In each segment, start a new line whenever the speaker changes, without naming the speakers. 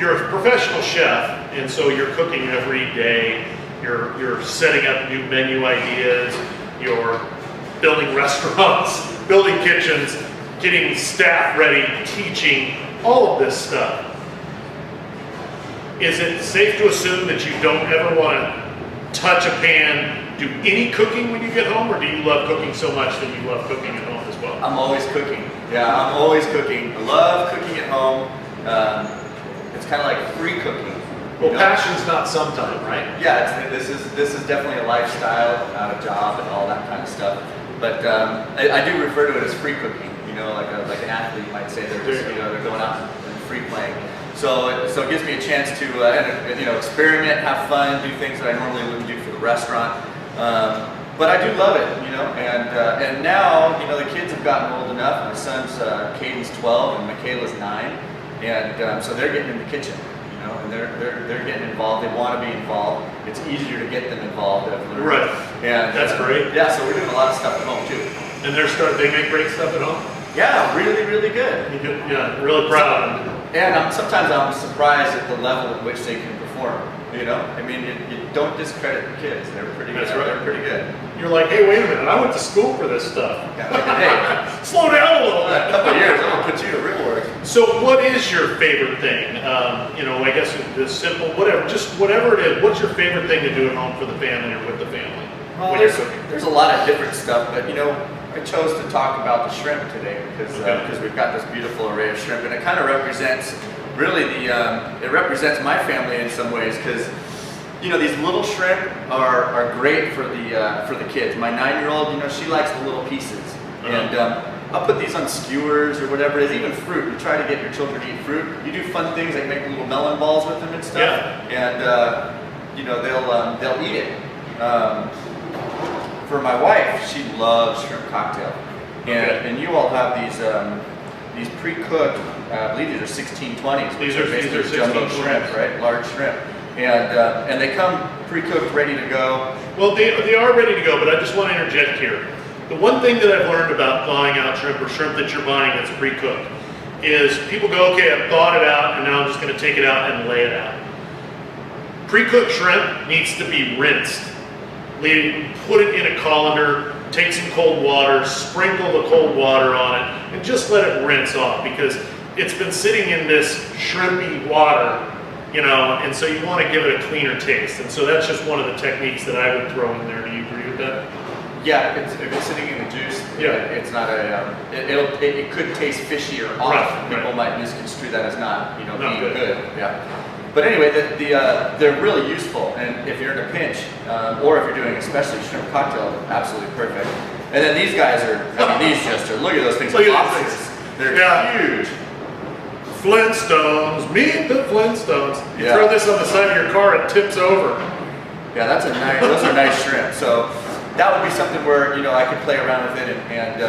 you're a professional chef, and so you're cooking every day. You're setting up new menu ideas. You're building restaurants, building kitchens, getting staff ready, teaching, all of this stuff. Is it safe to assume that you don't ever want to touch a pan, do any cooking when you get home, or do you love cooking so much that you love cooking at home as well?
I'm always cooking. Yeah, I'm always cooking. I love cooking at home. It's kind of like free cooking.
Well, passion's not sometime, right?
Yeah, this is definitely a lifestyle, not a job and all that kind of stuff. But I do refer to it as free cooking. You know, like an athlete might say they're just, they're going out and free playing. So it gives me a chance to experiment, have fun, do things that I normally wouldn't do for the restaurant. But I do love it, and now the kids have gotten old enough. My son's Caden's 12 and Michaela's 9, and so they're getting in the kitchen, and they're getting involved. They want to be involved. It's easier to get them involved.
Right.
And
that's great.
Yeah, so we're doing a lot of stuff at home too.
And they make great stuff at home.
Yeah, really, really good.
Yeah, really proud.
And sometimes I'm surprised at the level at which they can perform. I mean, you don't discredit the kids. They're pretty good.
Right.
They're pretty good.
You're like, hey, wait a minute, I went to school for this stuff.
Yeah, hey,
slow down a little bit.
A couple of years, I'm gonna put you to real work.
So what is your favorite thing? I guess it's simple, whatever, just whatever it is. What's your favorite thing to do at home for the family or with the family?
Well, there's a lot of different stuff, but I chose to talk about the shrimp today because we've got this beautiful array of shrimp, and it kind of represents really it represents my family in some ways, because these little shrimp are great for the kids. My 9-year-old, she likes the little pieces, and I'll put these on skewers or whatever it is, even fruit. You try to get your children to eat fruit. You do fun things like make little melon balls with them and stuff, and they'll eat it. For my wife, she loves shrimp cocktail, and you all have these pre-cooked. I believe these are 1620s.
These are
basically jumbo shrimp, right? Large shrimp, and they come pre-cooked, ready to go.
Well, they are ready to go, but I just want to interject here. The one thing that I've learned about thawing out shrimp or shrimp that you're buying that's pre-cooked is people go, okay, I've thawed it out, and now I'm just going to take it out and lay it out. Pre-cooked shrimp needs to be rinsed. Put it in a colander, take some cold water, sprinkle the cold water on it, and just let it rinse off, because it's been sitting in this shrimpy water, and so you want to give it a cleaner taste. And so that's just one of the techniques that I would throw in there. Do you agree with that?
Yeah, if it's sitting in the juice, it's not it could taste fishy or off.
Right,
People might misconstrue that as not being
good.
Yeah. But anyway, they're really useful, and if you're in a pinch, or if you're doing especially shrimp cocktail, absolutely perfect. And then these guys look at those things.
Look at those things.
They're huge.
Flintstones, meet the Flintstones. You
Yeah.
throw this on the side of your car, it tips over.
Yeah, those are nice shrimp. So that would be something where I could play around with it, and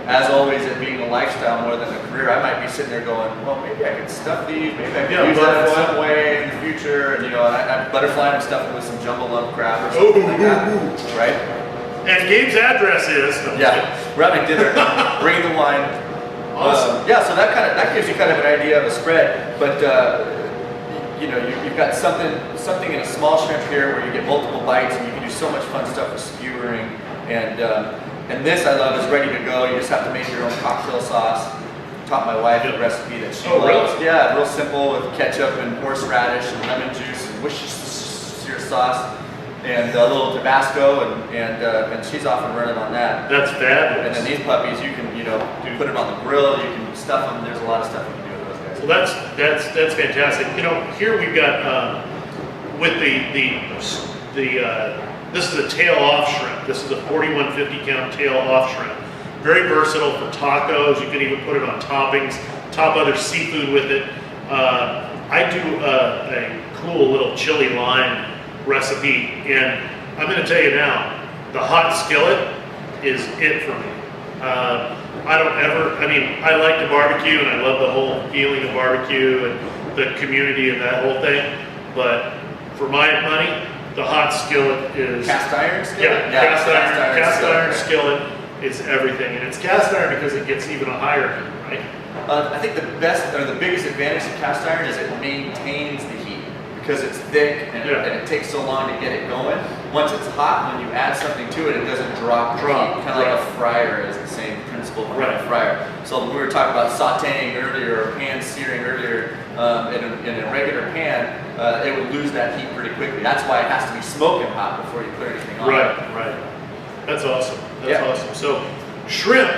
as always, it being a lifestyle more than a career, I might be sitting there going, well, maybe I could stuff these, maybe I could use that in some way in the future, and I'd butterfly and stuff it with some jumbo lump crab or something like that, right?
And Gabe's address is
we're having dinner, bringing the wine.
Awesome.
So that gives you kind of an idea of a spread, but you've got something in a small shrimp here where you get multiple bites, and you can do so much fun stuff with skewering, and this I love is ready to go. You just have to make your own cocktail sauce. I taught my wife a recipe that she loves.
Really?
Yeah, real simple with ketchup and horseradish and lemon juice and Worcestershire sauce and a little Tabasco, and she's off and running on that.
That's fabulous.
And then these puppies, you can put them on the grill. You can stuff them. There's a lot of stuff you can do with those guys.
Well, that's fantastic. Here we've got with this is a tail off shrimp. This is a 4150 count tail off shrimp. Very versatile for tacos. You can even put it on toppings, top other seafood with it. I do a cool little chili lime recipe, and I'm going to tell you now, the hot skillet is it for me. I like to barbecue, and I love the whole feeling of barbecue and the community and that whole thing, but for my money, the hot skillet is...
Cast iron skillet?
Yeah, cast iron skillet is everything. And it's cast iron because it gets even a higher heat, right?
I think the best or the biggest advantage of cast iron is it maintains the heat because it's thick and, and it takes so long to get it going. Once it's hot, when you add something to it, it doesn't drop the heat. Kind of like a fryer is the same principle behind a fryer. So when we were talking about sautéing earlier or pan searing earlier, in a regular pan, it would lose that heat pretty quickly. That's why it has to be smoking hot before you put anything on.
Right. That's awesome. That's awesome. So shrimp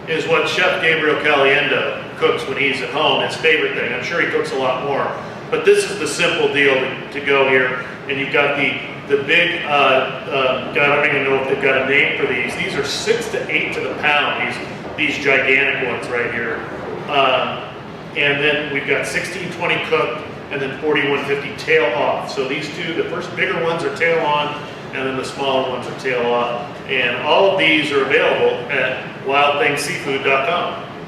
is what Chef Gabriel Caliendo cooks when he's at home. His favorite thing. I'm sure he cooks a lot more, but this is the simple deal to go here. And you've got the big, God, I don't even know if they've got a name for these. These are 6 to 8 to the pound. These gigantic ones right here. And then we've got 1620 cooked, and then 4150 tail off. So these two, the first bigger ones are tail on, and then the smaller ones are tail off. And all of these are available at wildthingseafood.com.